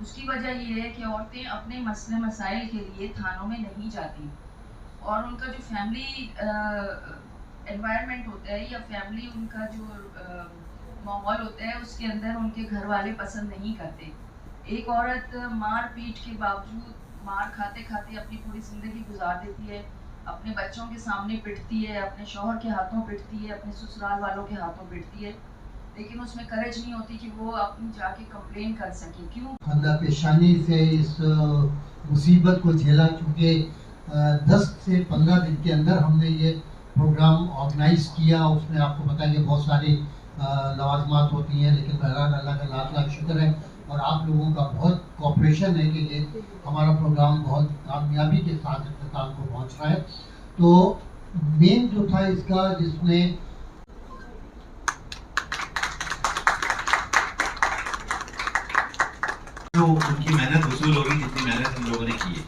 उसकी वजह ये है कि औरतें अपने मसले मसाइल के लिए थानों में नहीं जाती और उनका जो फैमिली एनवायरनमेंट होता है या फैमिली उनका जो माहौल होता है उसके अंदर उनके घर वाले पसंद नहीं करते। एक औरत मार पीट के बावजूद, मार खाते खाते अपनी पूरी ज़िंदगी गुजार देती है, अपने बच्चों के सामने पिटती है, अपने शौहर के हाथों पिटती है, अपने ससुराल वालों के हाथों पिटती है, लेकिन उसमें करेज नहीं होती कि वो अपनी जाके कंप्लेन कर सके। क्यों? खंदा पेशानी से इस मुसीबत को झेला, चूँकि 10 से 15 दिन के अंदर हमने ये प्रोग्राम ऑर्गेनाइज किया। उसमें आपको पता है कि बहुत सारी लवाजमात होती हैं, लेकिन बहरहाल अल्लाह का लाख लाख शुक्र है और आप लोगों का बहुत कोऑपरेशन है कि ये हमारा प्रोग्राम बहुत कामयाबी के साथ इख्तिताम को पहुंच रहा है। तो मेन जो था इसका, जिसमें जो उनकी मेहनत वसूल होगी जितनी मेहनत हम लोगों ने की है।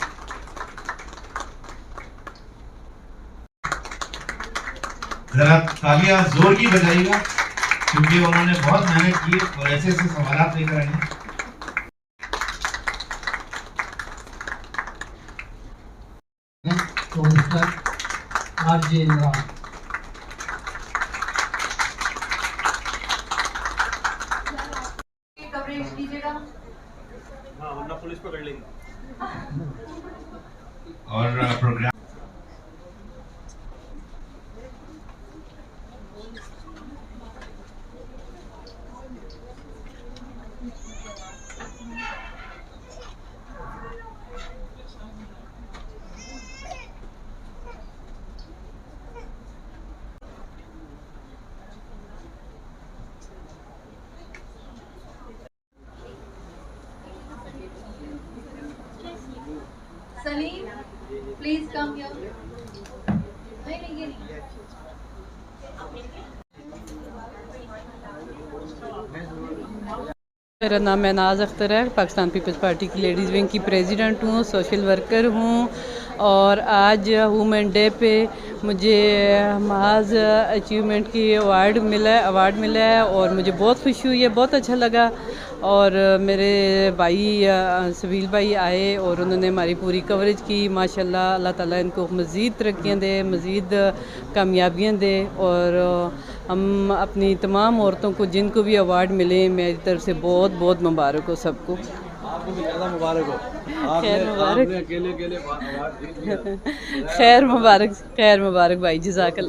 जरा तालियां जोर की बजाइएगा क्योंकि उन्होंने बहुत मेहनत की और ऐसे ऐसे सवाल लेकर आए हैं। तो मिस्टर आरजे इमरान कवरेज कीजिएगा। हाँ, वरना पुलिस पकड़ लेंगे। और programme Salim, please come here. नहीं ये नहीं। मेरा नाम महनाज अख्तर है, पाकिस्तान पीपल्स पार्टी की लेडीज़ विंग की प्रेसिडेंट हूँ, सोशल वर्कर हूँ और आज वुमेन डे पे मुझे महज अचीवमेंट की अवार्ड मिला है और मुझे बहुत खुशी हुई है, बहुत अच्छा लगा। और मेरे भाई सबील भाई आए और उन्होंने हमारी पूरी कवरेज की। माशाल्लाह, अल्लाह ताला इनको मज़ीद तरक्कियाँ दे, मज़ीद कामयाबियाँ दे और हम अपनी तमाम औरतों को जिनको भी अवार्ड मिले मेरी तरफ से बहुत बहुत मुबारक हो सबको। आपको भी ज़्यादा मुबारक हो। खैर मुबारक, अकेले अवार्ड खैर मुबारक भाई, जज़ाकल्लाह।